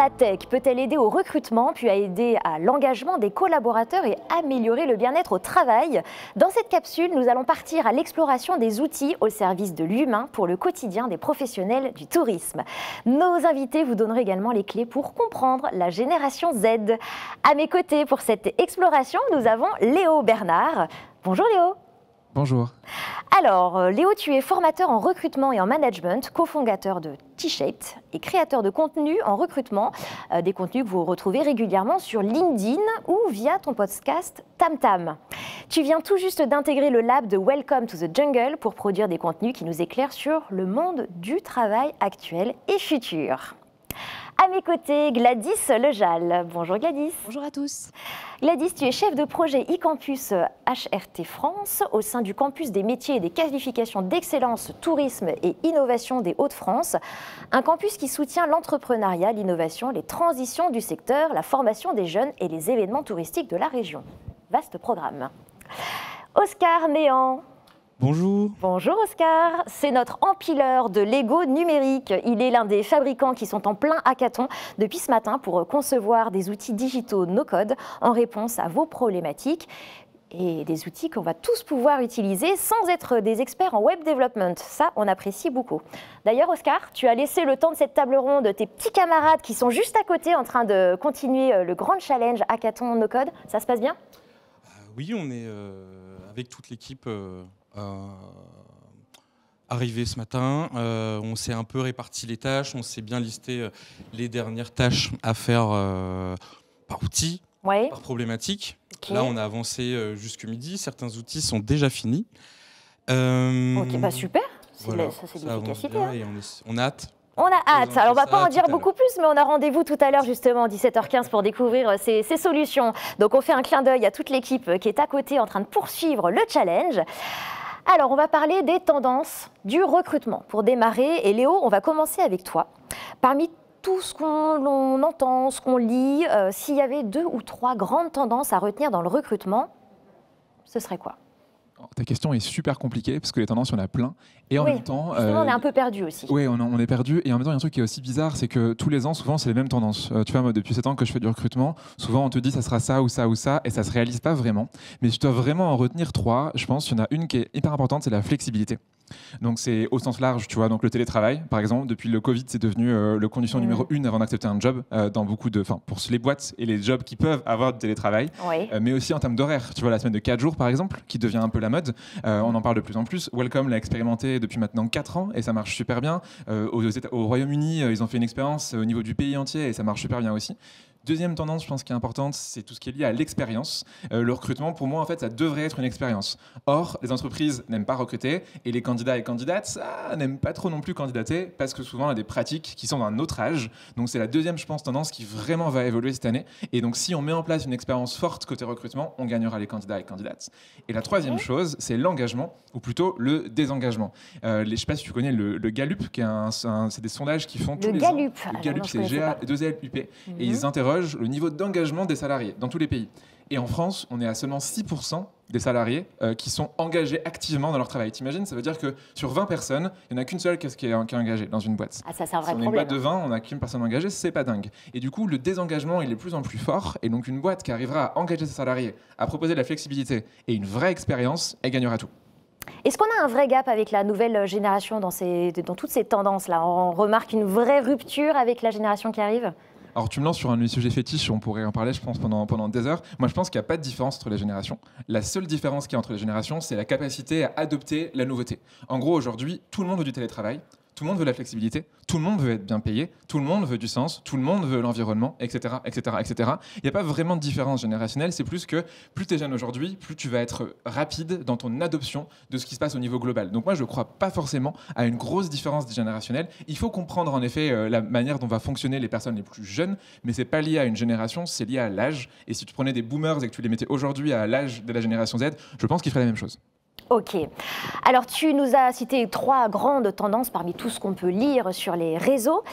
la tech peut-elle aider au recrutement, puis à aider à l'engagement des collaborateurs et améliorer le bien-être au travail? Dans cette capsule, nous allons partir à l'exploration des outils au service de l'humain pour le quotidien des professionnels du tourisme. Nos invités vous donneront également les clés pour comprendre la génération Z. À mes côtés pour cette exploration, nous avons Léo Bernard. Bonjour Léo. Bonjour. Alors, Léo, tu es formateur en recrutement et en management, cofondateur de T-Shaped et créateur de contenu en recrutement, des contenus que vous retrouvez régulièrement sur LinkedIn ou via ton podcast Tam Tam. Tu viens tout juste d'intégrer le lab de Welcome to the Jungle pour produire des contenus qui nous éclairent sur le monde du travail actuel et futur. À mes côtés, Gladys Lejal. Bonjour Gladys. Bonjour à tous. Gladys, tu es chef de projet e-campus HRT France au sein du campus des métiers et des qualifications d'excellence, tourisme et innovation des Hauts-de-France. Un campus qui soutient l'entrepreneuriat, l'innovation, les transitions du secteur, la formation des jeunes et les événements touristiques de la région. Vaste programme. Oscar Méan. Bonjour. Bonjour Oscar, c'est notre empileur de Lego numérique. Il est l'un des fabricants qui sont en plein hackathon depuis ce matin pour concevoir des outils digitaux no-code en réponse à vos problématiques et des outils qu'on va tous pouvoir utiliser sans être des experts en web development. Ça, on apprécie beaucoup. D'ailleurs Oscar, tu as laissé le temps de cette table ronde tes petits camarades qui sont juste à côté en train de continuer le grand challenge hackathon no-code. Ça se passe bien? Oui, on est avec toute l'équipe arrivé ce matin. On s'est un peu réparti les tâches, on s'est bien listé les dernières tâches à faire par outil, ouais, par problématique. Okay. Là, on a avancé jusque midi. Certains outils sont déjà finis. Ok, bah super. Voilà, ça, c'est de l'efficacité. Hein. Et on a hâte. On a hâte. Alors, on ne va pas en dire beaucoup plus, mais on a rendez-vous tout à l'heure, justement, à 17h15, pour découvrir ces solutions. Donc, on fait un clin d'œil à toute l'équipe qui est à côté en train de poursuivre le challenge. Alors, on va parler des tendances du recrutement pour démarrer. Et Léo, on va commencer avec toi. Parmi tout ce qu'on entend, ce qu'on lit, s'il y avait 2 ou 3 grandes tendances à retenir dans le recrutement, ce serait quoi? Ta question est super compliquée parce que les tendances, il y en a plein. Et en même temps, justement, on est un peu perdu aussi. Oui, on est perdu. Et en même temps, il y a un truc qui est aussi bizarre, c'est que tous les ans, souvent, c'est les mêmes tendances. Tu vois, moi, depuis 7 ans que je fais du recrutement, souvent, on te dit ça sera ça ou ça ou ça, et ça se réalise pas vraiment. Mais je dois vraiment en retenir 3. Je pense qu'il y en a une qui est hyper importante, c'est la flexibilité. Donc c'est au sens large, tu vois, donc le télétravail, par exemple, depuis le Covid, c'est devenu la condition numéro 1 avant d'accepter un job dans beaucoup de, pour les boîtes et les jobs qui peuvent avoir du télétravail, mais aussi en termes d'horaire. Tu vois, la semaine de 4 jours, par exemple, qui devient un peu la mode, on en parle de plus en plus. Welcome l'a expérimenté depuis maintenant 4 ans et ça marche super bien. Au Royaume-Uni, ils ont fait une expérience au niveau du pays entier et ça marche super bien aussi. Deuxième tendance, je pense, qui est importante, c'est tout ce qui est lié à l'expérience. Le recrutement, pour moi, en fait, ça devrait être une expérience. Or, les entreprises n'aiment pas recruter et les candidats et candidates, ça n'aiment pas trop non plus candidater parce que souvent, il y a des pratiques qui sont d'un autre âge. Donc, c'est la deuxième, je pense, tendance qui vraiment va évoluer cette année. Et donc, si on met en place une expérience forte côté recrutement, on gagnera les candidats et candidates. Et la troisième chose, c'est l'engagement, ou plutôt le désengagement. Je ne sais pas si tu connais le Gallup, qui est c'est des sondages qui font tous les ans. Le Gallup, c'est G-A-2-L-U-P. Et ils interrogent le niveau d'engagement des salariés dans tous les pays. Et en France, on est à seulement 6% des salariés qui sont engagés activement dans leur travail. T'imagines, ça veut dire que sur 20 personnes, il n'y en a qu'une seule qui est engagée dans une boîte. Ah, ça, c'est un vrai problème. Si on est une boîte de 20, on n'a qu'une personne engagée, c'est pas dingue. Et du coup, le désengagement, il est de plus en plus fort. Et donc, une boîte qui arrivera à engager ses salariés, à proposer de la flexibilité et une vraie expérience, elle gagnera tout. Est-ce qu'on a un vrai gap avec la nouvelle génération dans toutes ces tendances-là? On remarque une vraie rupture avec la génération qui arrive? Alors tu me lances sur un sujet fétiche, on pourrait en parler je pense pendant des heures. Moi je pense qu'il n'y a pas de différence entre les générations. La seule différence qu'il y a entre les générations, c'est la capacité à adopter la nouveauté. En gros aujourd'hui, tout le monde veut du télétravail, tout le monde veut la flexibilité, tout le monde veut être bien payé, tout le monde veut du sens, tout le monde veut l'environnement, etc., etc., etc. Il n'y a pas vraiment de différence générationnelle, c'est plus que plus tu es jeune aujourd'hui, plus tu vas être rapide dans ton adoption de ce qui se passe au niveau global. Donc moi, je ne crois pas forcément à une grosse différence générationnelle. Il faut comprendre en effet la manière dont va fonctionner les personnes les plus jeunes, mais ce n'est pas lié à une génération, c'est lié à l'âge. Et si tu prenais des boomers et que tu les mettais aujourd'hui à l'âge de la génération Z, je pense qu'ils feraient la même chose. Ok. Alors, tu nous as cité 3 grandes tendances parmi tout ce qu'on peut lire sur les réseaux.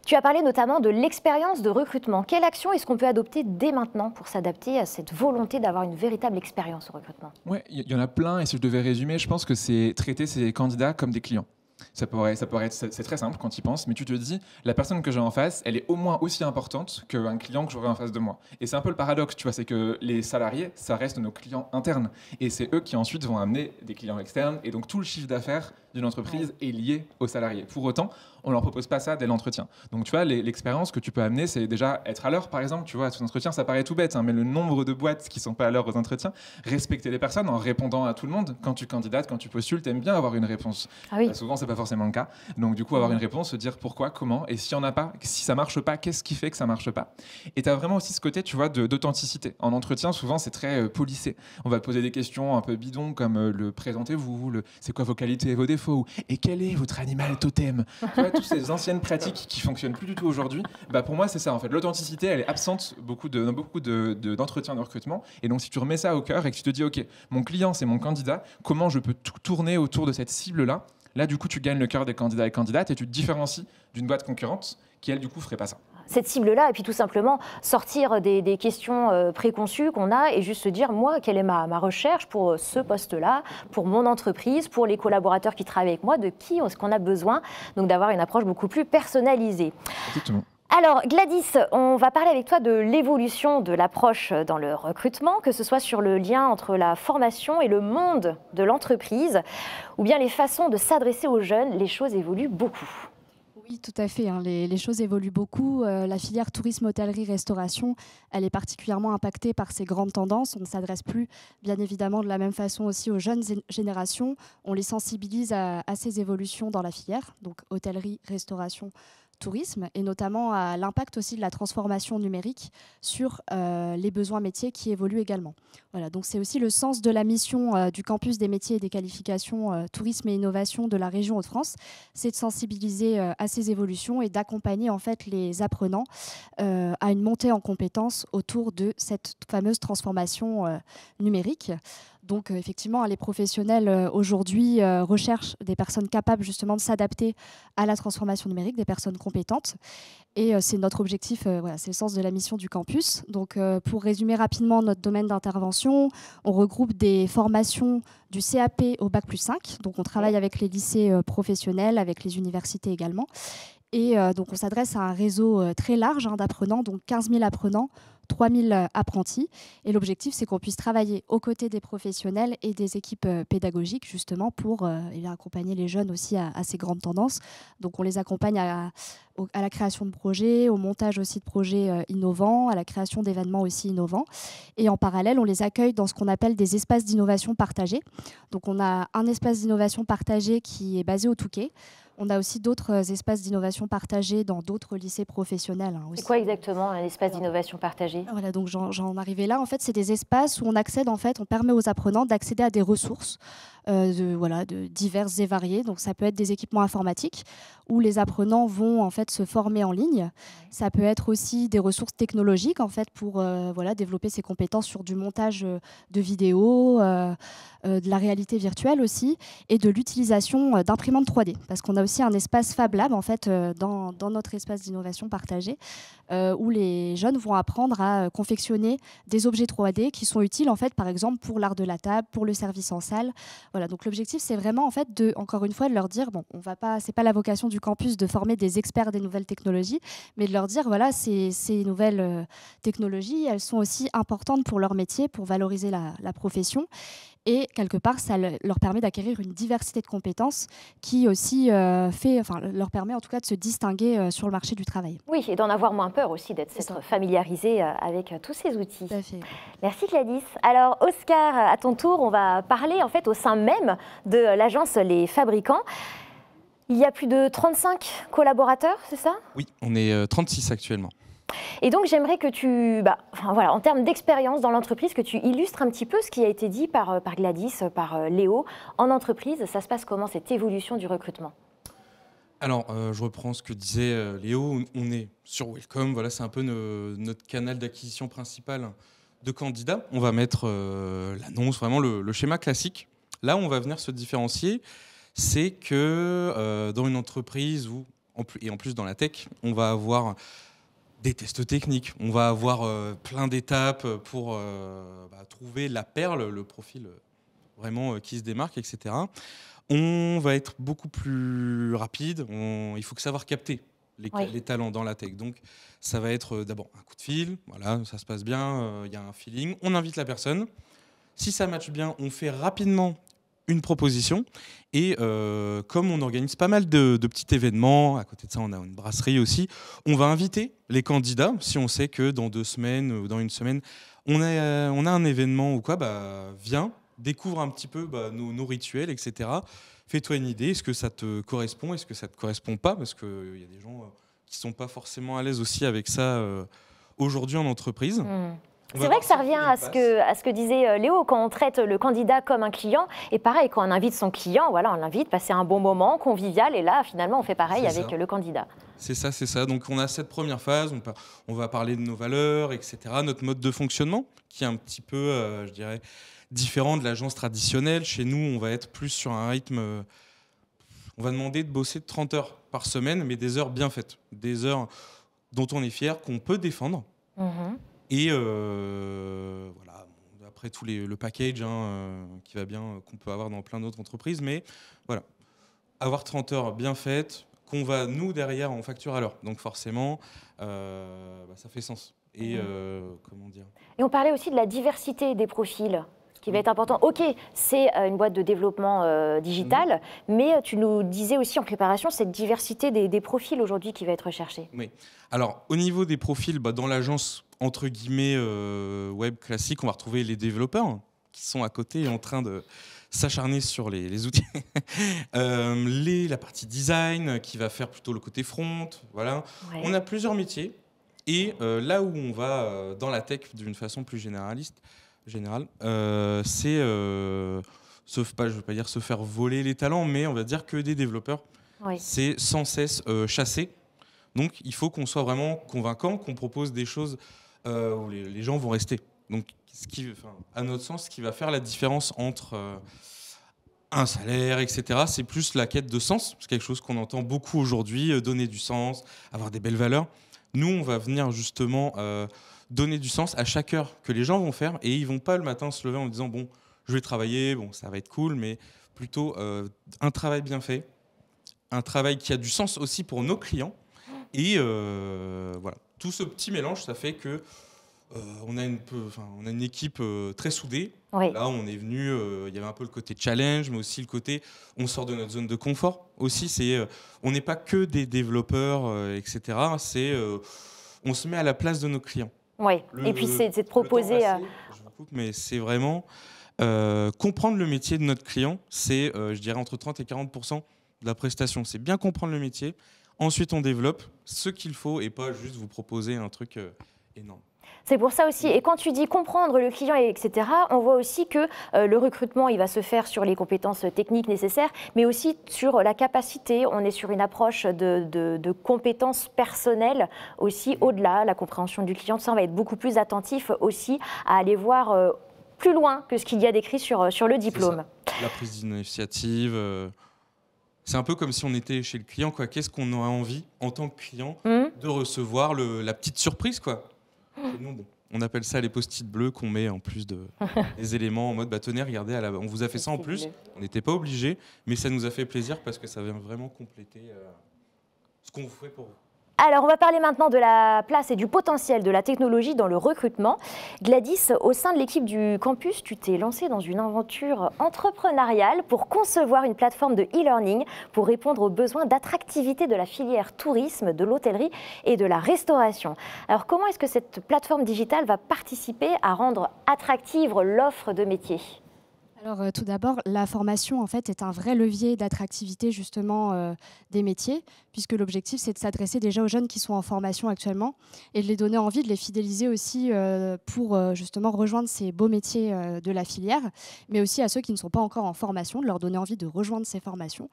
Tu as parlé notamment de l'expérience de recrutement. Quelle action est-ce qu'on peut adopter dès maintenant pour s'adapter à cette volonté d'avoir une véritable expérience au recrutement? Ouais, il y en a plein et si je devais résumer, je pense que c'est traiter ces candidats comme des clients. C'est très simple quand tu y penses, mais tu te dis, la personne que j'ai en face, elle est au moins aussi importante qu'un client que j'aurai en face de moi. Et c'est un peu le paradoxe, tu vois, c'est que les salariés, ça reste nos clients internes. Et c'est eux qui ensuite vont amener des clients externes. Et donc tout le chiffre d'affaires d'une entreprise est lié aux salariés. Pour autant, on ne leur propose pas ça dès l'entretien. Donc tu vois, l'expérience que tu peux amener, c'est déjà être à l'heure, par exemple. Tu vois, à tout entretien, ça paraît tout bête, hein, mais le nombre de boîtes qui ne sont pas à l'heure aux entretiens, respecter les personnes en répondant à tout le monde. Quand tu candidates, quand tu postules, tu aimes bien avoir une réponse. Ah oui. Souvent, c'est pas forcément le cas. Donc du coup, avoir une réponse, se dire pourquoi, comment, et s'il y en a pas, si ça marche pas, qu'est-ce qui fait que ça marche pas. Et tu as vraiment aussi ce côté, tu vois, d'authenticité. En entretien, souvent, c'est très policé. On va te poser des questions un peu bidons comme le présentez-vous, c'est quoi vos qualités et vos défauts, et quel est votre animal totem. Tu vois, toutes ces anciennes pratiques qui fonctionnent plus du tout aujourd'hui. Bah pour moi, c'est ça en fait. L'authenticité, elle est absente dans beaucoup d'entretiens de recrutement. Et donc, si tu remets ça au cœur et que tu te dis, ok, mon client, c'est mon candidat, comment je peux tout tourner autour de cette cible-là. Là, du coup, tu gagnes le cœur des candidats et candidates et tu te différencies d'une boîte concurrente qui, elle, du coup, ferait pas ça. Cette cible-là, et puis tout simplement sortir des questions préconçues qu'on a et juste se dire, moi, quelle est ma recherche pour ce poste-là, pour mon entreprise, pour les collaborateurs qui travaillent avec moi, de qui est-ce qu'on a besoin, donc d'avoir une approche beaucoup plus personnalisée. Exactement. Alors Gladys, on va parler avec toi de l'évolution de l'approche dans le recrutement, que ce soit sur le lien entre la formation et le monde de l'entreprise, ou bien les façons de s'adresser aux jeunes, les choses évoluent beaucoup. Oui, tout à fait. Hein. Les choses évoluent beaucoup. La filière tourisme, hôtellerie, restauration, elle est particulièrement impactée par ces grandes tendances. On ne s'adresse plus, bien évidemment, de la même façon aussi aux jeunes générations. On les sensibilise à ces évolutions dans la filière, donc hôtellerie, restauration, tourisme, et notamment à l'impact aussi de la transformation numérique sur les besoins métiers qui évoluent également. Voilà, donc c'est aussi le sens de la mission du campus des métiers et des qualifications tourisme et innovation de la région Hauts-de-France, c'est de sensibiliser à ces évolutions et d'accompagner en fait les apprenants à une montée en compétences autour de cette fameuse transformation numérique. Donc effectivement, les professionnels aujourd'hui recherchent des personnes capables justement de s'adapter à la transformation numérique, des personnes compétentes. Et c'est notre objectif, voilà, c'est le sens de la mission du campus. Donc pour résumer rapidement notre domaine d'intervention, on regroupe des formations du CAP au Bac+5. Donc on travaille avec les lycées professionnels, avec les universités également. Et donc on s'adresse à un réseau très large d'apprenants, donc 15 000 apprenants, 3 000 apprentis. Et l'objectif, c'est qu'on puisse travailler aux côtés des professionnels et des équipes pédagogiques, justement, pour accompagner les jeunes aussi à ces grandes tendances. Donc, on les accompagne à la création de projets, au montage aussi de projets innovants, à la création d'événements aussi innovants. Et en parallèle, on les accueille dans ce qu'on appelle des espaces d'innovation partagés. Donc, on a un espace d'innovation partagé qui est basé au Touquet. On a aussi d'autres espaces d'innovation partagés dans d'autres lycées professionnels. C'est quoi exactement un espace d'innovation partagée ? Voilà, donc j'en arrivais là. En fait, c'est des espaces où on accède, en fait, on permet aux apprenants d'accéder à des ressources de diverses et variées. Donc ça peut être des équipements informatiques où les apprenants vont en fait se former en ligne. Ça peut être aussi des ressources technologiques en fait pour développer ses compétences sur du montage de vidéos, de la réalité virtuelle aussi, et de l'utilisation d'imprimantes 3D. Parce qu'on a aussi un espace Fab Lab en fait dans notre espace d'innovation partagée où les jeunes vont apprendre à confectionner des objets 3D qui sont utiles en fait par exemple pour l'art de la table, pour le service en salle. Voilà, donc l'objectif c'est vraiment en fait encore une fois de leur dire on va pas, c'est pas la vocation du campus de former des experts des nouvelles technologies, mais de leur dire voilà ces nouvelles technologies elles sont aussi importantes pour leur métier, pour valoriser la profession. Et quelque part, ça leur permet d'acquérir une diversité de compétences qui aussi leur permet en tout cas de se distinguer sur le marché du travail. Oui, et d'en avoir moins peur aussi, d'être familiarisé avec tous ces outils. Tout à fait. Merci Gladys. Alors Oscar, à ton tour, on va parler en fait au sein même de l'agence Les Fabricants. Il y a plus de 35 collaborateurs, c'est ça ? Oui, on est 36 actuellement. Et donc, j'aimerais que tu, en termes d'expérience dans l'entreprise, que tu illustres un petit peu ce qui a été dit par Gladys, par Léo. En entreprise, ça se passe comment, cette évolution du recrutement ? Alors, je reprends ce que disait Léo. On est sur Welcome. Voilà, c'est un peu notre canal d'acquisition principal de candidats. On va mettre l'annonce, vraiment le schéma classique. Là où on va venir se différencier, c'est que dans une entreprise où, et en plus dans la tech, on va avoir des tests techniques, on va avoir plein d'étapes pour trouver la perle, le profil vraiment qui se démarque, etc. On va être beaucoup plus rapide. Il faut que savoir capter les talents dans la tech. Donc, ça va être d'abord un coup de fil. Voilà, ça se passe bien. Il y a un feeling. On invite la personne. Si ça matche bien, on fait rapidement une proposition. Et comme on organise pas mal de petits événements, à côté de ça, on a une brasserie aussi, on va inviter les candidats. Si on sait que dans 2 semaines ou dans 1 semaine, on a un événement ou quoi, viens, découvre un petit peu nos rituels, etc. Fais-toi une idée, est-ce que ça te correspond, est-ce que ça ne te correspond pas, parce qu'il y a des gens qui ne sont pas forcément à l'aise aussi avec ça aujourd'hui en entreprise. C'est vrai que ça revient à ce que disait Léo, quand on traite le candidat comme un client. Et pareil, quand on invite son client, voilà, on l'invite, passer un bon moment, convivial. Et là, finalement, on fait pareil avec le candidat. C'est ça. Donc, on a cette première phase. On va parler de nos valeurs, etc. Notre mode de fonctionnement, qui est un petit peu, je dirais, différent de l'agence traditionnelle. Chez nous, on va être plus sur un rythme... on va demander de bosser 30 heures par semaine, mais des heures bien faites. Des heures dont on est fier, qu'on peut défendre. Et voilà, après tout le package qui va bien, qu'on peut avoir dans plein d'autres entreprises, mais voilà, avoir 30 heures bien faites, qu'on va, nous, derrière, on facture à l'heure. Donc forcément, ça fait sens. Et comment dire ? Et on parlait aussi de la diversité des profils, qui va être important. Ok, c'est une boîte de développement digital, mais tu nous disais aussi en préparation cette diversité des profils aujourd'hui qui va être recherchée. Oui. Alors, au niveau des profils, dans l'agence, entre guillemets, web classique, on va retrouver les développeurs qui sont à côté en train de s'acharner sur les outils. La partie design qui va faire plutôt le côté front. Voilà. Ouais. On a plusieurs métiers. Et là où on va dans la tech d'une façon plus générale, c'est, je ne veux pas dire se faire voler les talents, mais on va dire que des développeurs, c'est sans cesse chasser. Donc il faut qu'on soit vraiment convaincant, qu'on propose des choses où les gens vont rester. Donc à notre sens, ce qui va faire la différence entre un salaire, etc., c'est plus la quête de sens. C'est quelque chose qu'on entend beaucoup aujourd'hui, donner du sens, avoir des belles valeurs. Nous, on va venir justement donner du sens à chaque heure que les gens vont faire, et ils vont pas le matin se lever en disant bon, je vais travailler, bon, ça va être cool, mais plutôt un travail bien fait, un travail qui a du sens aussi pour nos clients, et voilà, tout ce petit mélange, ça fait que on a une équipe très soudée. Oui. Là, on est venu, il y avait un peu le côté challenge, mais aussi le côté on sort de notre zone de confort. Aussi, on n'est pas que des développeurs, etc. On se met à la place de nos clients. Oui, et puis c'est de proposer... je vous coupe, mais c'est vraiment comprendre le métier de notre client, c'est, je dirais, entre 30 et 40% de la prestation. C'est bien comprendre le métier. Ensuite, on développe ce qu'il faut et pas juste vous proposer un truc énorme. C'est pour ça aussi. Et quand tu dis comprendre le client, etc., on voit aussi que le recrutement, il va se faire sur les compétences techniques nécessaires, mais aussi sur la capacité. On est sur une approche de compétences personnelles aussi au-delà, la compréhension du client. Ça, on va être beaucoup plus attentif aussi à aller voir plus loin que ce qu'il y a d'écrit sur le diplôme. La prise d'initiative, c'est un peu comme si on était chez le client, quoi. Qu'est-ce qu'on aurait envie, en tant que client, de recevoir la petite surprise, quoi. Nous, bon, on appelle ça les post-it bleus qu'on met en plus des éléments en mode tenez, regardez, on vous a fait ça en plus. On n'était pas obligé, mais ça nous a fait plaisir parce que ça vient vraiment compléter ce qu'on fait pour vous. Alors, on va parler maintenant de la place et du potentiel de la technologie dans le recrutement. Gladys, au sein de l'équipe du campus, tu t'es lancée dans une aventure entrepreneuriale pour concevoir une plateforme de e-learning pour répondre aux besoins d'attractivité de la filière tourisme, de l'hôtellerie et de la restauration. Alors, comment est-ce que cette plateforme digitale va participer à rendre attractive l'offre de métiers ? Alors tout d'abord, la formation en fait est un vrai levier d'attractivité justement des métiers, puisque l'objectif c'est de s'adresser déjà aux jeunes qui sont en formation actuellement et de les donner envie, de les fidéliser aussi pour justement rejoindre ces beaux métiers de la filière, mais aussi à ceux qui ne sont pas encore en formation, de leur donner envie de rejoindre ces formations.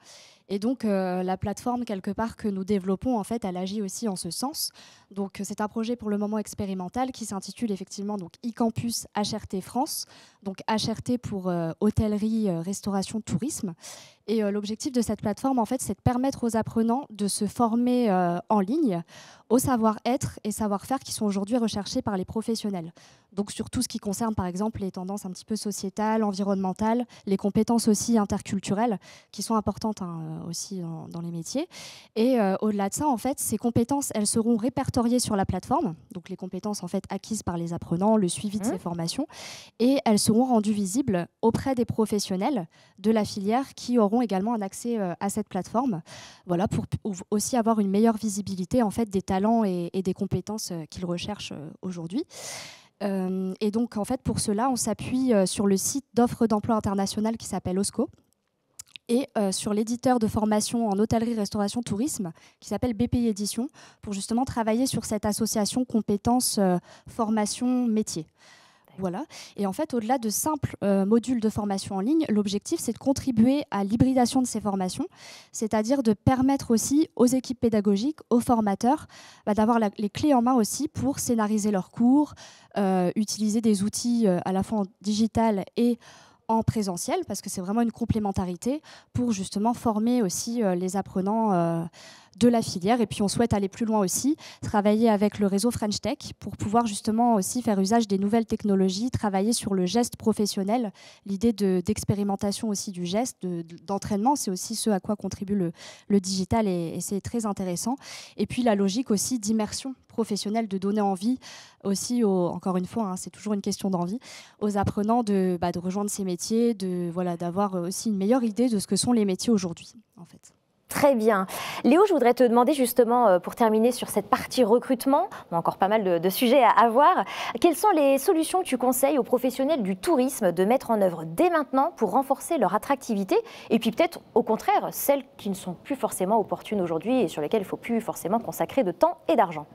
Et donc la plateforme quelque part que nous développons en fait, elle agit aussi en ce sens. Donc c'est un projet pour le moment expérimental qui s'intitule effectivement donc e-campus HRT France, donc HRT pour hôtellerie, restauration, tourisme. Et l'objectif de cette plateforme, en fait, c'est de permettre aux apprenants de se former en ligne au savoir-être et savoir-faire qui sont aujourd'hui recherchés par les professionnels. Donc sur tout ce qui concerne, par exemple, les tendances un petit peu sociétales, environnementales, les compétences aussi interculturelles, qui sont importantes aussi dans les métiers. Et au-delà de ça, en fait, ces compétences, elles seront répertoriées sur la plateforme, donc les compétences en fait acquises par les apprenants, le suivi de ces formations, et elles seront rendues visibles auprès des professionnels de la filière qui auront également un accès à cette plateforme, voilà, pour aussi avoir une meilleure visibilité en fait des talents et des compétences qu'ils recherchent aujourd'hui. Et donc, en fait, pour cela, on s'appuie sur le site d'offres d'emploi international qui s'appelle OSCO et sur l'éditeur de formation en hôtellerie, restauration, tourisme qui s'appelle BPI Édition pour justement travailler sur cette association compétences, formation, métier. Voilà. Et en fait, au-delà de simples modules de formation en ligne, l'objectif, c'est de contribuer à l'hybridation de ces formations, c'est-à-dire de permettre aussi aux équipes pédagogiques, aux formateurs, d'avoir les clés en main aussi pour scénariser leurs cours, utiliser des outils à la fois en digital et en présentiel, parce que c'est vraiment une complémentarité pour justement former aussi les apprenants de la filière. Et puis on souhaite aller plus loin aussi, travailler avec le réseau French Tech pour pouvoir justement aussi faire usage des nouvelles technologies, travailler sur le geste professionnel, l'idée d'expérimentation aussi du geste, d'entraînement, c'est aussi ce à quoi contribue le digital et c'est très intéressant. Et puis la logique aussi d'immersion professionnelle, de donner envie aussi, encore une fois, c'est toujours une question d'envie, aux apprenants de rejoindre ces métiers, d'avoir aussi une meilleure idée de ce que sont les métiers aujourd'hui, en fait. Très bien. Léo, je voudrais te demander justement, pour terminer sur cette partie recrutement, on a encore pas mal de sujets à voir, quelles sont les solutions que tu conseilles aux professionnels du tourisme de mettre en œuvre dès maintenant pour renforcer leur attractivité et puis peut-être au contraire celles qui ne sont plus forcément opportunes aujourd'hui et sur lesquelles il ne faut plus forcément consacrer de temps et d'argent?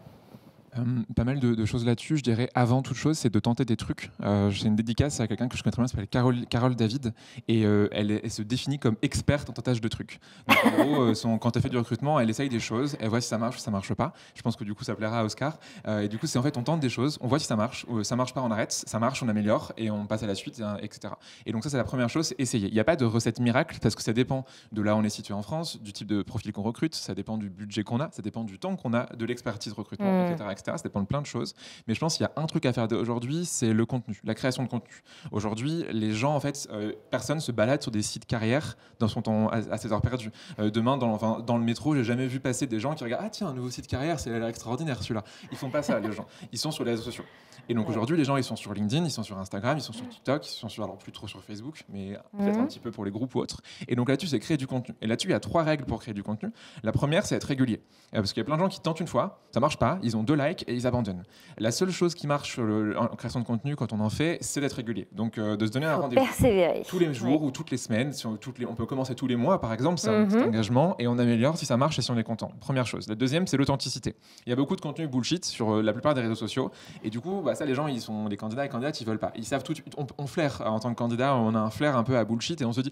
Pas mal de choses là-dessus. Je dirais avant toute chose, c'est de tenter des trucs. J'ai une dédicace à quelqu'un que je connais très bien, qui s'appelle Carole David, et elle se définit comme experte en tentage de trucs. Donc en gros, quand elle fait du recrutement, elle essaye des choses, elle voit si ça marche ou ça marche pas. Je pense que du coup, ça plaira à Oscar. Et du coup, c'est en fait, on tente des choses, on voit si ça marche, ou ça marche pas, on arrête, ça marche, on améliore, et on passe à la suite, etc. Et donc ça, c'est la première chose, c'est essayer. Il n'y a pas de recette miracle, parce que ça dépend de là où on est situé en France, du type de profil qu'on recrute, ça dépend du budget qu'on a, ça dépend du temps qu'on a, de l'expertise recrutement, etc. Ça dépend de plein de choses. Mais je pense qu'il y a un truc à faire aujourd'hui, c'est le contenu, la création de contenu. Aujourd'hui, les gens, en fait, personne se balade sur des sites carrières dans son temps, à ses heures perdues. Demain, dans le métro, j'ai jamais vu passer des gens qui regardent « Ah tiens, un nouveau site carrière, c'est l'air extraordinaire celui-là ». Ils font pas ça, les gens. Ils sont sur les réseaux sociaux. Et donc aujourd'hui, les gens, ils sont sur LinkedIn, ils sont sur Instagram, ils sont sur TikTok, ils sont sur, alors plus trop sur Facebook, mais peut-être un petit peu pour les groupes ou autres. Et donc là-dessus, c'est créer du contenu. Et là-dessus, il y a 3 règles pour créer du contenu. La première, c'est être régulier. Parce qu'il y a plein de gens qui tentent une fois, ça marche pas, ils ont 2 likes et ils abandonnent. La seule chose qui marche en création de contenu quand on en fait, c'est d'être régulier. Donc de se donner un rendez-vous tous les jours ou toutes les semaines. On peut commencer tous les mois, par exemple, c'est un petit engagement et on améliore si ça marche et si on est content. Première chose. La deuxième, c'est l'authenticité. Il y a beaucoup de contenu bullshit sur la plupart des réseaux sociaux et du coup, ça, les gens, les candidats et candidates, ils veulent pas. Ils savent tout de suite. On flaire en tant que candidat, on a un flair un peu à bullshit et on se dit,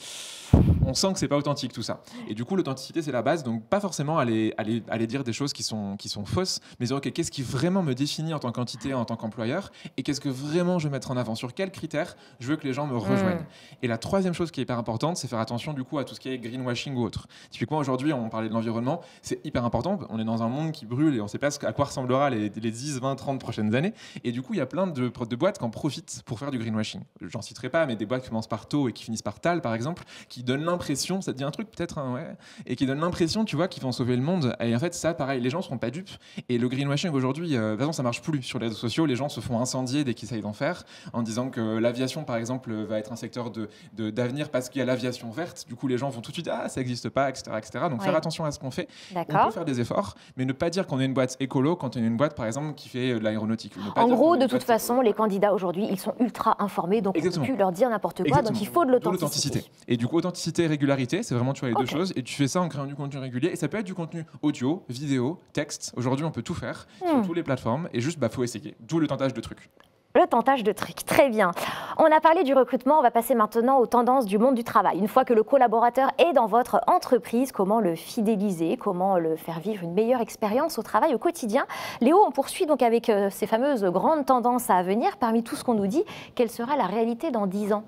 on sent que c'est pas authentique tout ça. Et du coup, l'authenticité, c'est la base. Donc pas forcément aller dire des choses qui sont fausses, mais dire ok, qu'est-ce qui vraiment me définit en tant qu'entité, en tant qu'employeur, et qu'est-ce que vraiment je veux mettre en avant, sur quels critères je veux que les gens me rejoignent. Et la troisième chose qui est hyper importante, c'est faire attention du coup à tout ce qui est greenwashing ou autre. Typiquement aujourd'hui, on parlait de l'environnement, c'est hyper important. On est dans un monde qui brûle et on ne sait pas à quoi ressemblera les 10, 20, 30 prochaines années. Et du coup, il y a plein de boîtes qui en profitent pour faire du greenwashing. J'en citerai pas, mais des boîtes qui commencent par TO et qui finissent par TAL, par exemple, qui donnent l'impression, ça te dit un truc peut-être, et qui donnent l'impression, tu vois, qu'ils vont sauver le monde. Et en fait, ça, pareil, les gens ne seront pas dupes. Et le greenwashing aujourd'hui, de toute façon, ça marche plus sur les réseaux sociaux. Les gens se font incendier dès qu'ils essayent d'en faire, en disant que l'aviation, par exemple, va être un secteur d'avenir parce qu'il y a l'aviation verte. Du coup, les gens vont tout de suite, ça n'existe pas, etc., etc. Donc, faire attention à ce qu'on fait. On peut faire des efforts, mais ne pas dire qu'on est une boîte écolo quand on est une boîte, par exemple, qui fait de l'aéronautique. En gros, de toute façon, les candidats aujourd'hui, ils sont ultra informés, donc on ne peut plus leur dire n'importe quoi. Donc, il faut de l'authenticité. Et du coup, authenticité et régularité, c'est vraiment, tu vois, les deux choses. Et tu fais ça en créant du contenu régulier. Et ça peut être du contenu audio, vidéo, texte. Aujourd'hui, on peut tout faire sur toutes les plateformes. Et juste, faut essayer. D'où le tentage de trucs. Le tentage de trucs, très bien. On a parlé du recrutement, on va passer maintenant aux tendances du monde du travail. Une fois que le collaborateur est dans votre entreprise, comment le fidéliser, comment le faire vivre une meilleure expérience au travail au quotidien. Léo, on poursuit donc avec ces fameuses grandes tendances à venir. Parmi tout ce qu'on nous dit, quelle sera la réalité dans 10 ans ?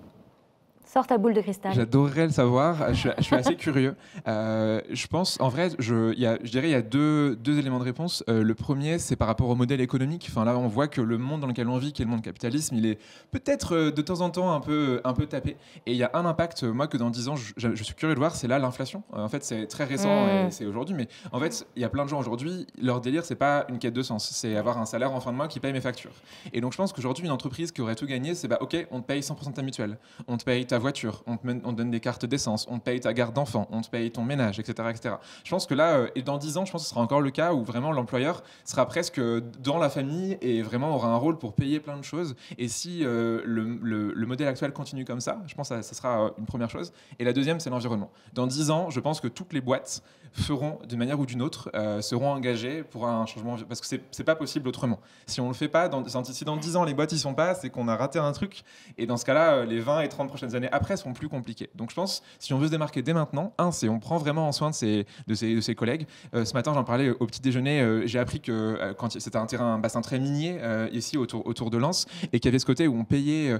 Sors ta boule de cristal. J'adorerais le savoir, je suis assez curieux. Je pense, en vrai, je dirais il y a deux éléments de réponse. Le premier, c'est par rapport au modèle économique. Enfin, là, on voit que le monde dans lequel on vit, qui est le monde capitalisme, il est peut-être de temps en temps un peu tapé. Et il y a un impact, moi, que dans 10 ans, je suis curieux de voir, c'est là l'inflation. En fait, c'est très récent et c'est aujourd'hui. Mais en fait, il y a plein de gens aujourd'hui, leur délire, c'est pas une quête de sens, c'est avoir un salaire en fin de mois qui paye mes factures. Et donc, je pense qu'aujourd'hui, une entreprise qui aurait tout gagné, c'est OK, on te paye 100% de ta mutuelle, on te paye ta voiture, on te donne des cartes d'essence, on te paye ta garde d'enfant, on te paye ton ménage, etc., etc. Je pense que là, et dans 10 ans, je pense que ce sera encore le cas où vraiment l'employeur sera presque dans la famille et vraiment aura un rôle pour payer plein de choses. Et si le modèle actuel continue comme ça, je pense que ça sera une première chose. Et la deuxième, c'est l'environnement. Dans 10 ans, je pense que toutes les boîtes feront, d'une manière ou d'une autre, seront engagées pour un changement, parce que c'est pas possible autrement. Si on le fait pas, si dans 10 ans, les boîtes y sont pas, c'est qu'on a raté un truc. Et dans ce cas-là, les 20 et 30 prochaines années après sont plus compliquées. Donc je pense, si on veut se démarquer dès maintenant, c'est on prend vraiment en soin de ses collègues. Ce matin, j'en parlais au petit déjeuner, j'ai appris que quand c'était un bassin très minier ici autour de Lens, et qu'il y avait ce côté où on payait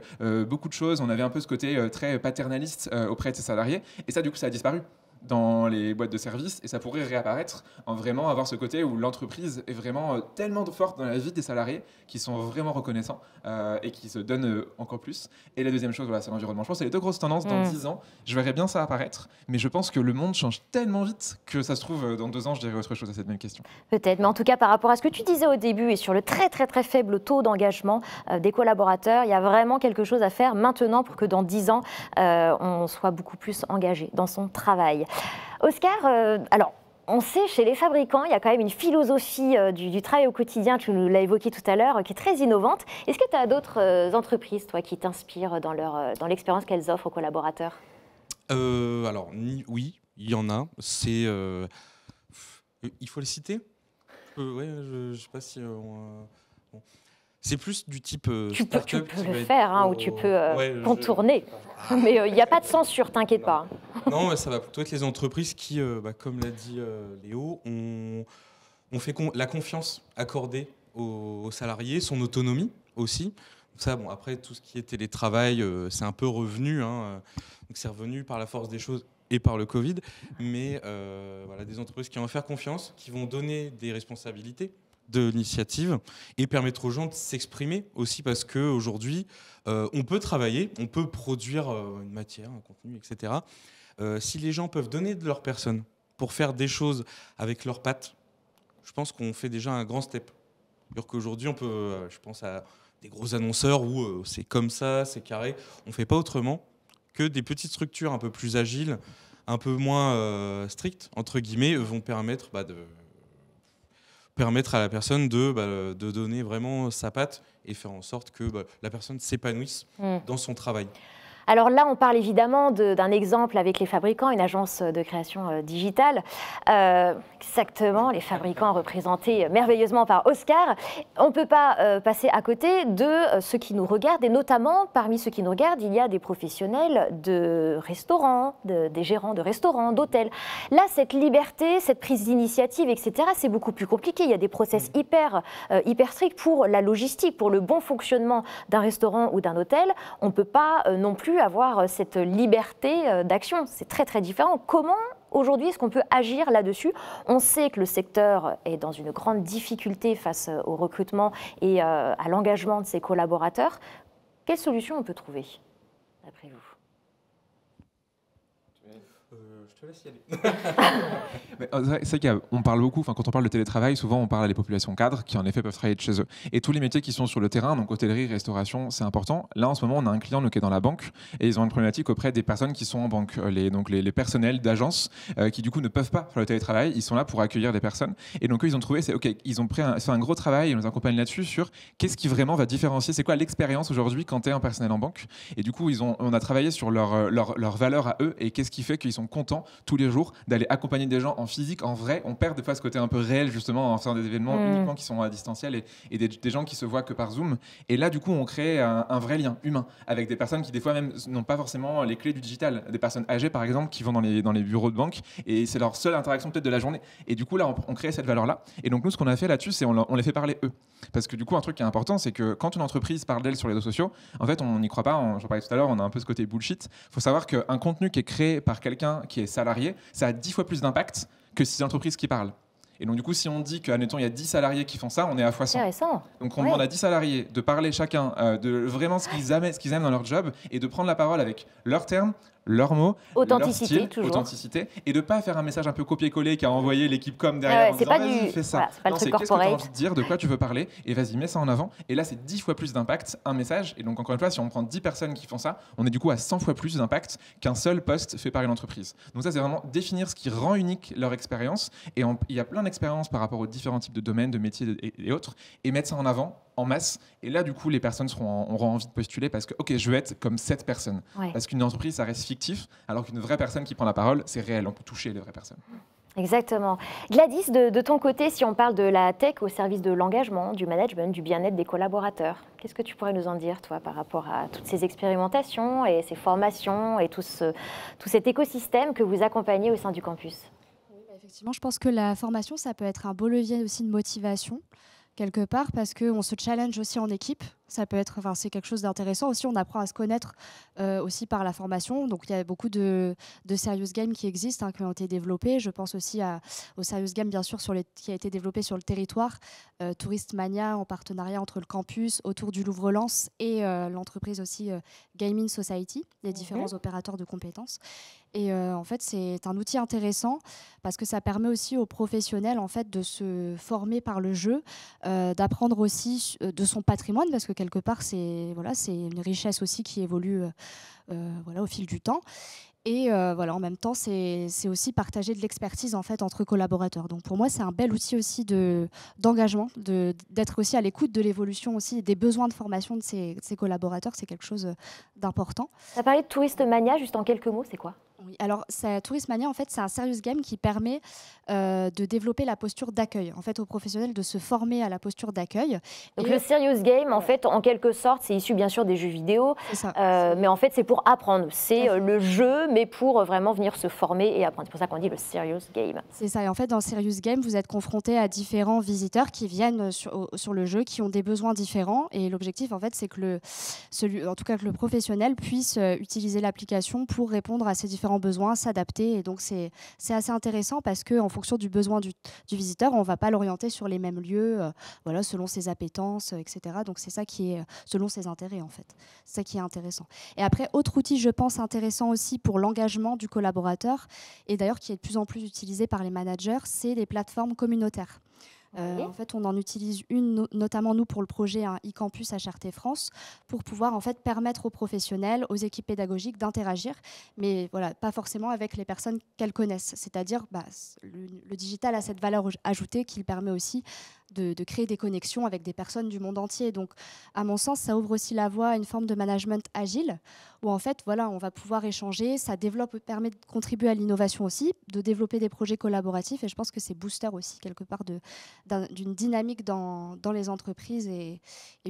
beaucoup de choses, on avait un peu ce côté très paternaliste auprès de ses salariés, et ça, du coup, ça a disparu dans les boîtes de services, et ça pourrait réapparaître en vraiment avoir ce côté où l'entreprise est vraiment tellement forte dans la vie des salariés qui sont vraiment reconnaissants et qui se donnent encore plus. Et la deuxième chose, voilà, c'est l'environnement. Je pense que c'est les deux grosses tendances. Dans 10 ans, je verrais bien ça apparaître, mais je pense que le monde change tellement vite que ça se trouve, dans 2 ans, je dirais autre chose à cette même question. Peut-être, mais en tout cas, par rapport à ce que tu disais au début et sur le très très très faible taux d'engagement des collaborateurs, il y a vraiment quelque chose à faire maintenant pour que dans 10 ans, on soit beaucoup plus engagé dans son travail. Oscar, alors, on sait, chez les fabricants, il y a quand même une philosophie du travail au quotidien, tu nous l'as évoqué tout à l'heure, qui est très innovante. Est-ce que tu as d'autres entreprises, toi, qui t'inspirent dans l'expérience qu'elles offrent aux collaborateurs ? Alors, oui, il y en a. Il faut les citer ? Ouais, je ne sais pas si... Bon. C'est plus du type tu peux le faire, ou tu peux contourner. Mais il n'y a pas de censure, t'inquiète pas. Non, mais ça va plutôt être les entreprises qui, comme l'a dit Léo, ont fait la confiance accordée aux salariés, son autonomie aussi. Ça, bon, après, tout ce qui est télétravail, c'est un peu revenu. Donc c'est revenu par la force des choses et par le Covid. Mais voilà, des entreprises qui vont faire confiance, qui vont donner des responsabilités de l'initiative et permettre aux gens de s'exprimer aussi, parce qu'aujourd'hui, on peut travailler, on peut produire une matière, un contenu, etc. Si les gens peuvent donner de leur personne pour faire des choses avec leurs pattes, je pense qu'on fait déjà un grand step. C'est-à-dire qu'aujourd'hui, on peut, je pense à des gros annonceurs où c'est comme ça, c'est carré. On ne fait pas autrement que des petites structures un peu plus agiles, un peu moins strictes, entre guillemets, vont permettre à la personne de donner vraiment sa patte et faire en sorte que la personne s'épanouisse dans son travail. Alors là, on parle évidemment d'un exemple avec les fabricants, une agence de création digitale. Exactement, les fabricants représentés merveilleusement par Oscar. On ne peut pas passer à côté de ceux qui nous regardent, et notamment parmi ceux qui nous regardent, il y a des professionnels de restaurants, des gérants de restaurants, d'hôtels. Là, cette liberté, cette prise d'initiative, etc., c'est beaucoup plus compliqué. Il y a des process hyper stricts pour la logistique, pour le bon fonctionnement d'un restaurant ou d'un hôtel. On ne peut pas non plus avoir cette liberté d'action. C'est très très différent. Comment aujourd'hui est-ce qu'on peut agir là-dessus ? On sait que le secteur est dans une grande difficulté face au recrutement et à l'engagement de ses collaborateurs. Quelle solution on peut trouver, d'après vous ? Je te laisse y aller. C'est vrai qu'on parle beaucoup, quand on parle de télétravail, souvent on parle à des populations cadres qui en effet peuvent travailler de chez eux. Et tous les métiers qui sont sur le terrain, donc hôtellerie, restauration, c'est important. Là en ce moment on a un client qui est dans la banque et ils ont une problématique auprès des personnes qui sont en banque, les personnels d'agence qui du coup ne peuvent pas faire le télétravail, ils sont là pour accueillir des personnes. Et donc eux ils ont trouvé, ils ont fait un gros travail et on nous accompagne là-dessus sur qu'est-ce qui vraiment va différencier, c'est quoi l'expérience aujourd'hui quand tu es un personnel en banque. Et du coup on a travaillé sur leur valeur à eux et qu'est-ce qui fait qu'ils sont contents temps, tous les jours, d'aller accompagner des gens en physique, en vrai. On perd des fois ce côté un peu réel, justement, en faisant des événements uniquement qui sont à distanciel et des gens qui se voient que par Zoom. Et là, du coup, on crée un vrai lien humain avec des personnes qui, des fois, même n'ont pas forcément les clés du digital. Des personnes âgées, par exemple, qui vont dans les bureaux de banque et c'est leur seule interaction peut-être de la journée. Et du coup, là, on crée cette valeur-là. Et donc, nous, ce qu'on a fait là-dessus, c'est on les fait parler eux. Parce que du coup, un truc qui est important, c'est que quand une entreprise parle d'elle sur les réseaux sociaux, en fait, on n'y croit pas. J'en parlais tout à l'heure, on a un peu ce côté bullshit. Il faut savoir qu'un contenu qui est créé par quelqu'un qui est salarié, ça a 10 fois plus d'impact que si c'est l'entreprise qui parle. Et donc, du coup, si on dit qu'admettons, il y a 10 salariés qui font ça, on est à fois 100. Intéressant. Donc, on demande à 10 salariés de parler chacun de vraiment ce qu'ils aiment dans leur job et de prendre la parole avec leurs termes, leurs mots, authenticité, leur style, toujours. Authenticité, et de ne pas faire un message un peu copier-coller qu'a envoyé l'équipe com derrière en disant vas-y, fais ça. Voilà, c'est pas non, le c'est truc qu'est-ce que tu as corporate. envie de dire, de quoi tu veux parler, et vas-y, mets ça en avant. Et là, c'est 10 fois plus d'impact, un message. Et donc, encore une fois, si on prend 10 personnes qui font ça, on est du coup à 100 fois plus d'impact qu'un seul post fait par une entreprise. Donc ça, c'est vraiment définir ce qui rend unique leur expérience. Et il y a plein d'expériences par rapport aux différents types de domaines, de métiers et autres, et mettre ça en avant en masse. Et là, du coup, les personnes auront envie de postuler parce que, ok, je veux être comme cette personne. Ouais. Parce qu'une entreprise, ça reste fictif, alors qu'une vraie personne qui prend la parole, c'est réel. On peut toucher les vraies personnes. Exactement. Gladys, de ton côté, si on parle de la tech au service de l'engagement, du management, du bien-être des collaborateurs, qu'est-ce que tu pourrais nous en dire, toi, par rapport à toutes ces expérimentations et ces formations et tout cet écosystème que vous accompagnez au sein du campus? Effectivement, je pense que la formation, ça peut être un beau levier aussi de motivation, quelque part, parce qu'on se challenge aussi en équipe. Ça peut être, c'est quelque chose d'intéressant aussi. On apprend à se connaître aussi par la formation. Donc, il y a beaucoup de serious games qui existent, qui ont été développés. Je pense aussi au serious game, bien sûr, qui a été développé sur le territoire. Tourist Mania, en partenariat entre le campus, autour du Louvre-Lens et l'entreprise aussi Gaming Society, les différents opérateurs de compétences. Et en fait, c'est un outil intéressant parce que ça permet aussi aux professionnels en fait, de se former par le jeu, d'apprendre aussi de son patrimoine, parce que quelque part, c'est une richesse aussi qui évolue au fil du temps. Et en même temps, c'est aussi partager de l'expertise en fait, entre collaborateurs. Donc pour moi, c'est un bel outil aussi d'engagement, d'être aussi à l'écoute de l'évolution aussi des besoins de formation de ces collaborateurs. C'est quelque chose d'important. Tu as parlé de Tourist Mania, juste en quelques mots, c'est quoi? Oui, alors Tourist Mania, en fait, c'est un serious game qui permet de développer la posture d'accueil, en fait, aux professionnels de se former à la posture d'accueil. Donc le serious game, en fait, en quelque sorte, c'est issu bien sûr des jeux vidéo, ça. mais en fait, c'est pour apprendre. C'est le jeu, mais pour vraiment venir se former et apprendre. C'est pour ça qu'on dit le serious game. C'est ça. Et en fait, dans serious game, vous êtes confronté à différents visiteurs qui viennent sur le jeu, qui ont des besoins différents. Et l'objectif, en fait, c'est que le professionnel puisse utiliser l'application pour répondre à ces différents besoins, s'adapter. Et donc, c'est assez intéressant parce qu'en fonction du besoin du visiteur, on ne va pas l'orienter sur les mêmes lieux, selon ses appétences, etc. Donc, c'est ça qui est selon ses intérêts, en fait. C'est ça qui est intéressant. Et après, autre outil, je pense, intéressant aussi pour l'engagement du collaborateur, et d'ailleurs qui est de plus en plus utilisé par les managers, c'est les plateformes communautaires. En fait, on en utilise une, notamment nous pour le projet e-campus HRT France, pour pouvoir en fait permettre aux professionnels, aux équipes pédagogiques d'interagir, mais voilà, pas forcément avec les personnes qu'elles connaissent. C'est-à-dire, le digital a cette valeur ajoutée qu'il permet aussi de créer des connexions avec des personnes du monde entier. Donc, à mon sens, ça ouvre aussi la voie à une forme de management agile, où en fait, on va pouvoir échanger, ça permet de contribuer à l'innovation aussi, de développer des projets collaboratifs, et je pense que c'est booster aussi quelque part d'une dynamique dans les entreprises, et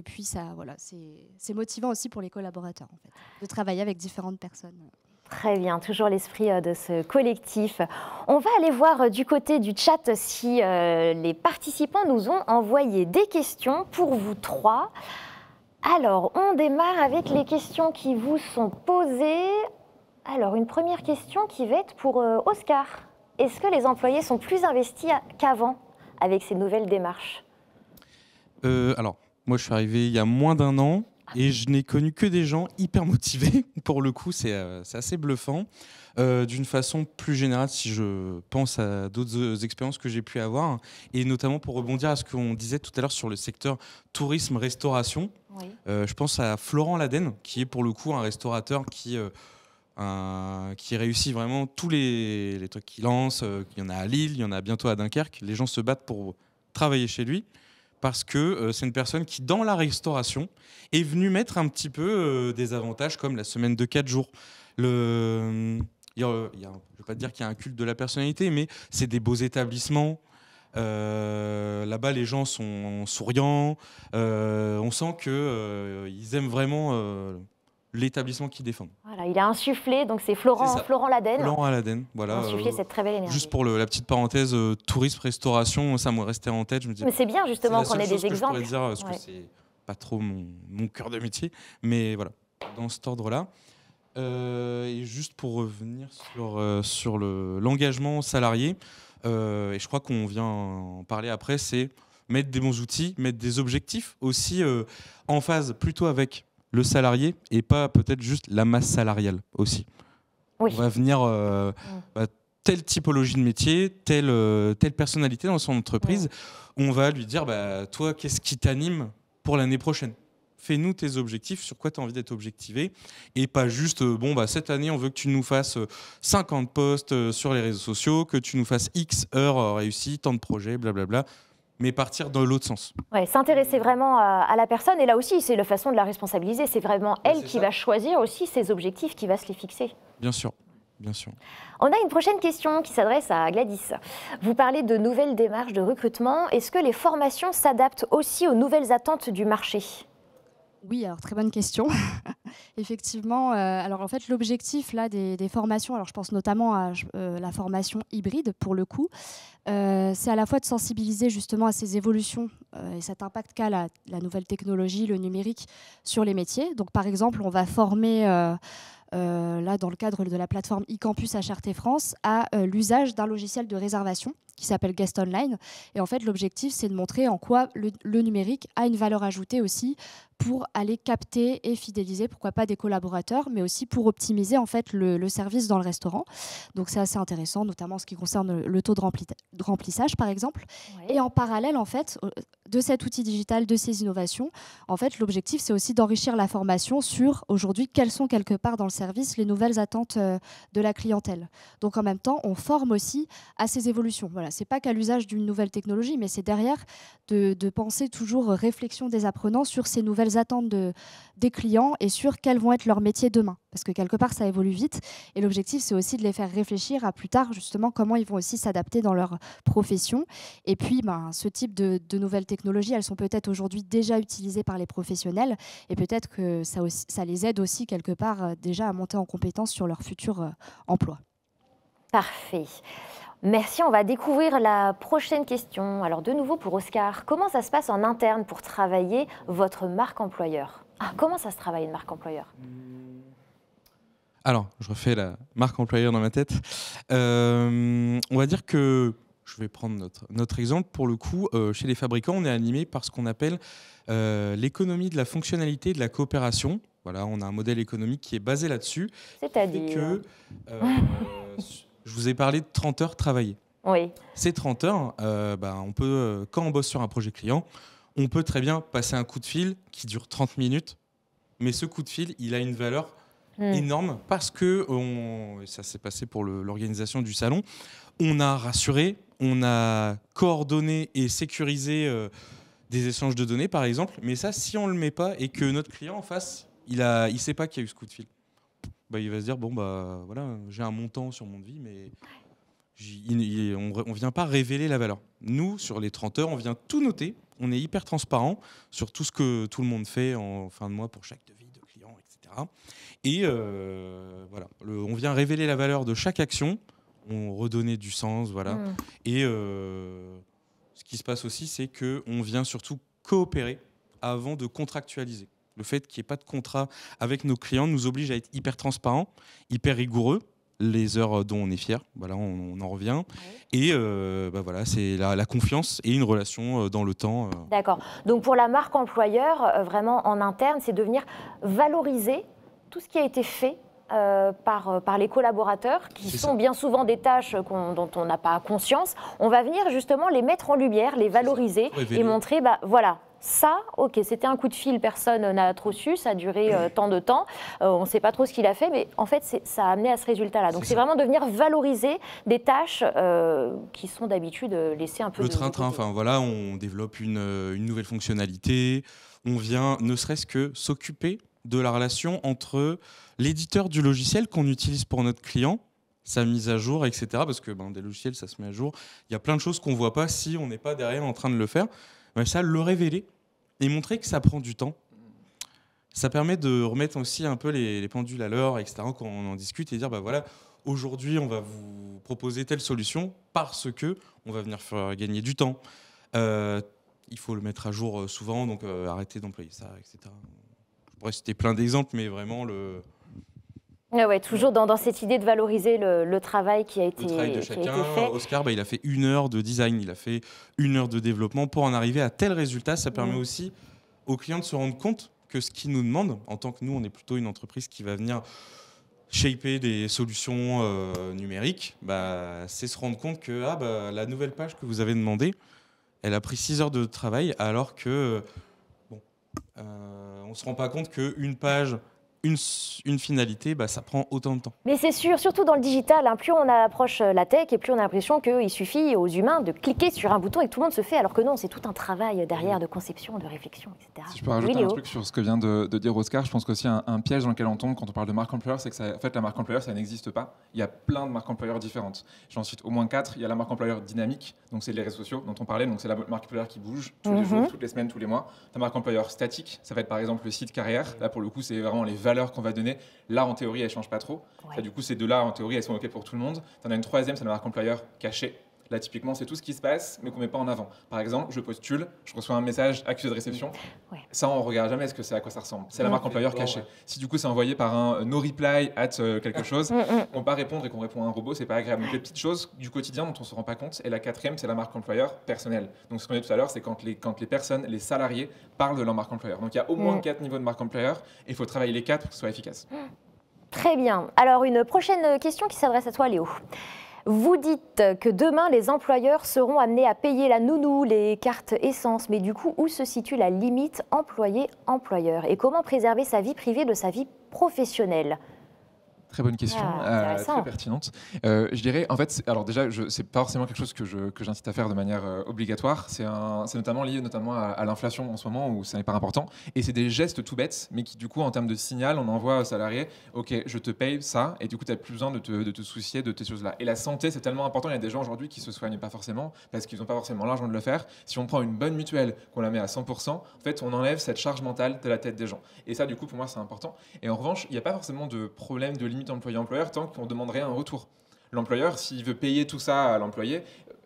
puis c'est motivant aussi pour les collaborateurs en fait, de travailler avec différentes personnes. Très bien, toujours l'esprit de ce collectif. On va aller voir du côté du chat si les participants nous ont envoyé des questions pour vous trois. Alors, on démarre avec les questions qui vous sont posées. Alors, une première question qui va être pour Oscar. Est-ce que les employés sont plus investis qu'avant avec ces nouvelles démarches? Alors, moi, je suis arrivé il y a moins d'un an et je n'ai connu que des gens hyper motivés. Pour le coup, c'est assez bluffant. D'une façon plus générale, si je pense à d'autres expériences que j'ai pu avoir, et notamment pour rebondir à ce qu'on disait tout à l'heure sur le secteur tourisme-restauration, Oui. je pense à Florent Laden, qui est pour le coup un restaurateur qui réussit vraiment tous les trucs qu'il lance. Il y en a à Lille, il y en a bientôt à Dunkerque. Les gens se battent pour travailler chez lui parce que c'est une personne qui, dans la restauration, est venue mettre un petit peu des avantages comme la semaine de 4 jours. je ne vais pas dire qu'il y a un culte de la personnalité, mais c'est des beaux établissements. Là-bas, les gens sont souriants. On sent qu'ils aiment vraiment l'établissement qu'ils défendent. Voilà, il a insufflé, donc c'est Florent Laden. Florent Laden, voilà. Insufflé cette très belle énergie. Juste pour la petite parenthèse, tourisme, restauration, ça me restait en tête. Je me disais, mais c'est bien justement qu'on ait des exemples. Je pourrais dire, parce que c'est pas trop mon cœur de métier, mais voilà, dans cet ordre-là. Et juste pour revenir sur l'engagement salarié, et je crois qu'on vient en parler après, c'est mettre des bons outils, mettre des objectifs aussi en phase plutôt avec le salarié et pas peut-être juste la masse salariale aussi. Oui. On va venir telle typologie de métier, telle personnalité dans son entreprise, on va lui dire toi, qu'est-ce qui t'anime pour l'année prochaine? Fais-nous tes objectifs, sur quoi tu as envie d'être objectivé, et pas juste, cette année, on veut que tu nous fasses 50 posts sur les réseaux sociaux, que tu nous fasses X heures réussies, tant de projets, blablabla, mais partir dans l'autre sens. Ouais, s'intéresser vraiment à la personne, et là aussi, c'est la façon de la responsabiliser, c'est vraiment elle qui va choisir aussi ses objectifs, qui va se les fixer. Bien sûr. Bien sûr. On a une prochaine question qui s'adresse à Gladys. Vous parlez de nouvelles démarches de recrutement. Est-ce que les formations s'adaptent aussi aux nouvelles attentes du marché ? Oui, alors très bonne question. Effectivement, alors en fait l'objectif là des formations, alors je pense notamment à la formation hybride pour le coup, c'est à la fois de sensibiliser justement à ces évolutions et cet impact qu'a la nouvelle technologie, le numérique sur les métiers. Donc par exemple, on va former là dans le cadre de la plateforme e-campus HRT France à l'usage d'un logiciel de réservation qui s'appelle Guest Online. Et en fait, l'objectif, c'est de montrer en quoi le numérique a une valeur ajoutée aussi pour aller capter et fidéliser, pourquoi pas des collaborateurs, mais aussi pour optimiser en fait le service dans le restaurant. Donc c'est assez intéressant, notamment en ce qui concerne le taux de remplissage, par exemple. Ouais. Et en parallèle, en fait, de cet outil digital, de ces innovations, en fait, l'objectif, c'est aussi d'enrichir la formation sur aujourd'hui quelles sont quelque part dans le service les nouvelles attentes de la clientèle. Donc en même temps, on forme aussi à ces évolutions. Voilà, c'est pas qu'à l'usage d'une nouvelle technologie, mais c'est derrière de penser toujours réflexion des apprenants sur ces nouvelles attentes des clients et sur quels vont être leurs métiers demain. Parce que quelque part, ça évolue vite. Et l'objectif, c'est aussi de les faire réfléchir à plus tard, justement, comment ils vont aussi s'adapter dans leur profession. Et puis, ce type de nouvelles technologies, elles sont peut-être aujourd'hui déjà utilisées par les professionnels. Et peut-être que ça les aide aussi, quelque part, déjà à monter en compétence sur leur futur emploi. Parfait. Merci, on va découvrir la prochaine question. Alors de nouveau pour Oscar, comment ça se passe en interne pour travailler votre marque employeur ? Comment ça se travaille une marque employeur ? Alors, je refais la marque employeur dans ma tête. On va dire que, je vais prendre notre exemple, pour le coup, chez les fabricants, on est animé par ce qu'on appelle l'économie de la fonctionnalité et de la coopération. Voilà, on a un modèle économique qui est basé là-dessus. C'est-à-dire que je vous ai parlé de 30 heures travaillées. Oui. Ces 30 heures, on peut, quand on bosse sur un projet client, on peut très bien passer un coup de fil qui dure 30 minutes, mais ce coup de fil, il a une valeur énorme parce que, ça s'est passé pour l'organisation du salon, on a rassuré, on a coordonné et sécurisé des échanges de données, par exemple, mais ça, si on ne le met pas et que notre client en face, il ne sait pas qu'il y a eu ce coup de fil. Il va se dire, voilà, j'ai un montant sur mon devis, mais on ne vient pas révéler la valeur. Nous, sur les 30 heures, on vient tout noter. On est hyper transparent sur tout ce que tout le monde fait en fin de mois pour chaque devis de client, etc. Et voilà, on vient révéler la valeur de chaque action, on redonnait du sens, voilà. Et ce qui se passe aussi, c'est qu'on vient surtout coopérer avant de contractualiser. Le fait qu'il n'y ait pas de contrat avec nos clients nous oblige à être hyper transparent, hyper rigoureux, les heures dont on est fier. Voilà, on en revient. Et voilà, c'est la confiance et une relation dans le temps. D'accord. Donc pour la marque employeur, vraiment en interne, c'est de venir valoriser tout ce qui a été fait par les collaborateurs, qui sont bien souvent des tâches dont on n'a pas conscience. On va venir justement les mettre en lumière, les valoriser et montrer, voilà, ça, ok, c'était un coup de fil, personne n'a trop su, ça a duré tant de temps, on ne sait pas trop ce qu'il a fait, mais en fait, ça a amené à ce résultat-là. Donc c'est vraiment de venir valoriser des tâches qui sont d'habitude laissées un peu... Le train-train, enfin voilà, on développe une nouvelle fonctionnalité, on vient ne serait-ce que s'occuper de la relation entre l'éditeur du logiciel qu'on utilise pour notre client sa mise à jour, etc. Parce que des logiciels, ça se met à jour. Il y a plein de choses qu'on ne voit pas si on n'est pas derrière en train de le faire. Mais ça, le révéler et montrer que ça prend du temps, ça permet de remettre aussi un peu les pendules à l'heure, etc. Quand on en discute et dire, voilà, aujourd'hui, on va vous proposer telle solution parce que on va venir faire gagner du temps. Il faut le mettre à jour souvent, donc arrêter d'employer ça, etc. Je pourrais citer plein d'exemples, mais vraiment Ouais, toujours dans cette idée de valoriser le travail qui a été, le travail de qui a chacun. été fait. Oscar, il a fait 1 heure de design, il a fait 1 heure de développement pour en arriver à tel résultat. Ça permet aussi aux clients de se rendre compte que ce qu'ils nous demandent, en tant que nous, on est plutôt une entreprise qui va venir shaper des solutions numériques, c'est se rendre compte que la nouvelle page que vous avez demandée, elle a pris 6 heures de travail, alors que on ne se rend pas compte qu'une page, une finalité, ça prend autant de temps. Mais c'est sûr, surtout dans le digital, plus on approche la tech et plus on a l'impression qu'il suffit aux humains de cliquer sur un bouton et que tout le monde se fait, alors que non, c'est tout un travail derrière de conception, de réflexion, etc. Si je peux rajouter un truc sur ce que vient de dire Oscar, je pense qu'aussi un piège dans lequel on tombe quand on parle de marque employeur, c'est que en fait, la marque employeur, ça n'existe pas. Il y a plein de marques employeurs différentes. J'en cite au moins 4. Il y a la marque employeur dynamique, donc c'est les réseaux sociaux dont on parlait, donc c'est la marque employeur qui bouge tous les jours, toutes les semaines, tous les mois. La marque employeur statique, ça va être par exemple le site carrière. Là, pour le coup, c'est vraiment les valeurs qu'on va donner. Là, en théorie, elles ne changent pas trop. Ouais. Ça, du coup, ces deux-là, en théorie, elles sont OK pour tout le monde. Tu en as une troisième, c'est la marque employeur cachée. Là, typiquement, c'est tout ce qui se passe, mais qu'on ne met pas en avant. Par exemple, je postule, je reçois un message accusé de réception. Ouais. Ça, on ne regarde jamais ce que c'est, à quoi ça ressemble. C'est la marque employeur cachée. Si du coup, c'est envoyé par un no reply at quelque chose, on ne peut pas répondre et qu'on répond à un robot, c'est pas agréable. Donc, les petites choses du quotidien dont on ne se rend pas compte. Et la quatrième, c'est la marque employeur personnelle. Donc, ce qu'on a dit tout à l'heure, c'est quand les personnes, les salariés, parlent de leur marque employeur. Donc, il y a au moins 4 niveaux de marque employeur et il faut travailler les 4 pour que ce soit efficace. Très bien. Alors, une prochaine question qui s'adresse à toi, Léo. Vous dites que demain, les employeurs seront amenés à payer la nounou, les cartes essence. Mais du coup, où se situe la limite employé-employeur? Et comment préserver sa vie privée de sa vie professionnelle? Très bonne question, très pertinente. Je dirais, en fait, alors déjà, c'est pas forcément quelque chose que j'incite à faire de manière obligatoire. C'est notamment lié à l'inflation en ce moment où ça n'est pas important. Et c'est des gestes tout bêtes, mais qui du coup, en termes de signal, on envoie aux salariés, ok, je te paye ça, et du coup, tu n'as plus besoin de te soucier de tes choses-là. Et la santé, c'est tellement important. Il y a des gens aujourd'hui qui se soignent pas forcément parce qu'ils n'ont pas forcément l'argent de le faire. Si on prend une bonne mutuelle, qu'on la met à 100%, en fait, on enlève cette charge mentale de la tête des gens. Et ça, du coup, pour moi, c'est important. Et en revanche, il n'y a pas forcément de problème de limite employé-employeur tant qu'on ne demande rien en retour. L'employeur, s'il veut payer tout ça à l'employé,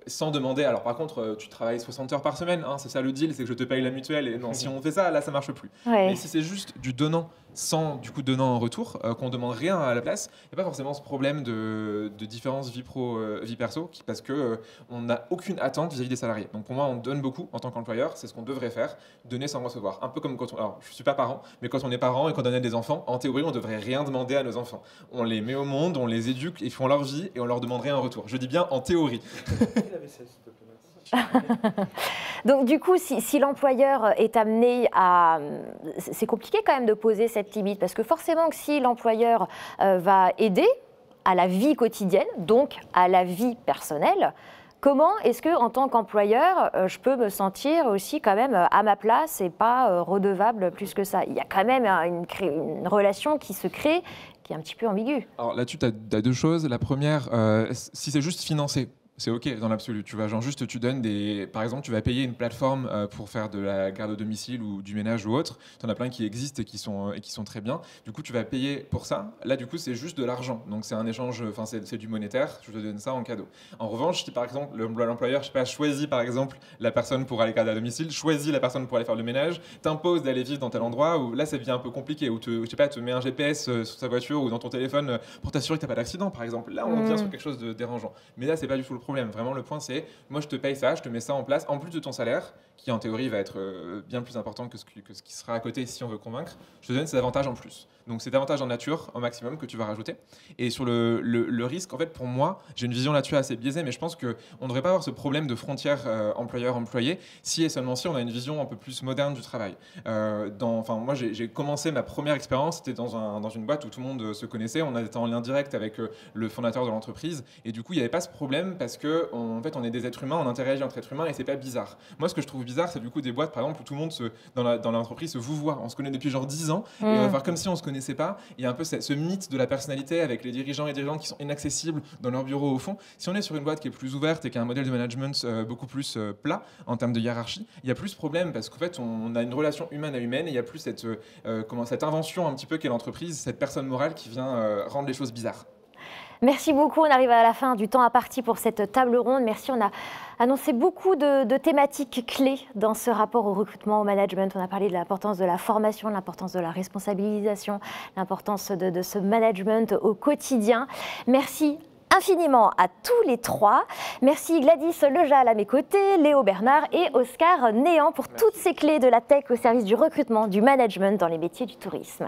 sans demander, alors par contre, tu travailles 60 heures par semaine, c'est ça le deal, c'est que je te paye la mutuelle, et non, si on fait ça, là, ça marche plus. Ouais. Mais si c'est juste du donnant, sans du coup donnant en retour, qu'on ne demande rien à la place, il n'y a pas forcément ce problème de différence vie pro, vie perso, parce qu'on n'a aucune attente vis-à-vis des salariés. Donc pour moi, on donne beaucoup en tant qu'employeur, c'est ce qu'on devrait faire, donner sans recevoir. Un peu comme quand alors je ne suis pas parent, mais quand on est parent et qu'on donne des enfants, en théorie, on ne devrait rien demander à nos enfants. On les met au monde, on les éduque, ils font leur vie, et on leur demande rien en retour. Je dis bien en théorie. Donc du coup, si l'employeur est amené à... C'est compliqué quand même de poser cette limite, parce que forcément que si l'employeur va aider à la vie quotidienne, donc à la vie personnelle, comment est-ce que, en tant qu'employeur, je peux me sentir aussi quand même à ma place et pas redevable plus que ça? Il y a quand même une relation qui se crée, qui est un petit peu ambiguë. Alors là-dessus, tu as deux choses. La première, si c'est juste financé, c'est OK dans l'absolu. Tu vas juste tu donnes par exemple, tu vas payer une plateforme pour faire de la garde à domicile ou du ménage ou autre. Tu en as plein qui existent et qui sont très bien. Du coup, tu vas payer pour ça. Là, du coup, c'est juste de l'argent. Donc, c'est un échange, c'est du monétaire. Je te donne ça en cadeau. En revanche, si par exemple, l'employeur, je sais pas, choisit par exemple la personne pour aller garder à domicile, choisit la personne pour aller faire le ménage, t'impose d'aller vivre dans tel endroit où là, ça devient un peu compliqué. Ou je sais pas, te met un GPS sur sa voiture ou dans ton téléphone pour t'assurer que t'as pas d'accident, par exemple. Là, on vient sur quelque chose de dérangeant. Mais là, c'est pas du tout le problème. Vraiment, le point, c'est moi, je te paye ça, je te mets ça en place, en plus de ton salaire, qui en théorie va être bien plus important que ce qui sera à côté si on veut convaincre. Je te donne ces avantages en plus. Donc, c'est davantage en nature, au maximum, que tu vas rajouter. Et sur le risque, en fait, pour moi, j'ai une vision là-dessus assez biaisée, mais je pense qu'on ne devrait pas avoir ce problème de frontière employeur-employé si et seulement si on a une vision un peu plus moderne du travail. Moi, j'ai commencé ma première expérience, c'était dans une boîte où tout le monde se connaissait. On était en lien direct avec le fondateur de l'entreprise. Et du coup, il n'y avait pas ce problème parce parce que en fait, on est des êtres humains, on interagit entre êtres humains et c'est pas bizarre. Moi, ce que je trouve bizarre, c'est du coup des boîtes, par exemple, où tout le monde dans l'entreprise se vouvoie. On se connaît depuis genre 10 ans et on va faire comme si on se connaissait pas. Il y a un peu ce mythe de la personnalité avec les dirigeants et dirigeantes qui sont inaccessibles dans leur bureau au fond. Si on est sur une boîte qui est plus ouverte et qui a un modèle de management beaucoup plus plat en termes de hiérarchie, il y a plus de problèmes parce qu'en fait, on a une relation humaine à humaine et il y a plus cette invention un petit peu qu'est l'entreprise, cette personne morale qui vient rendre les choses bizarres. Merci beaucoup, on arrive à la fin du temps imparti pour cette table ronde. Merci, on a annoncé beaucoup de thématiques clés dans ce rapport au recrutement, au management. On a parlé de l'importance de la formation, de l'importance de la responsabilisation, l'importance de ce management au quotidien. Merci infiniment à tous les trois. Merci Gladys Lejal à mes côtés, Léo Bernard et Oscar Néant pour toutes ces clés de la tech au service du recrutement, du management dans les métiers du tourisme.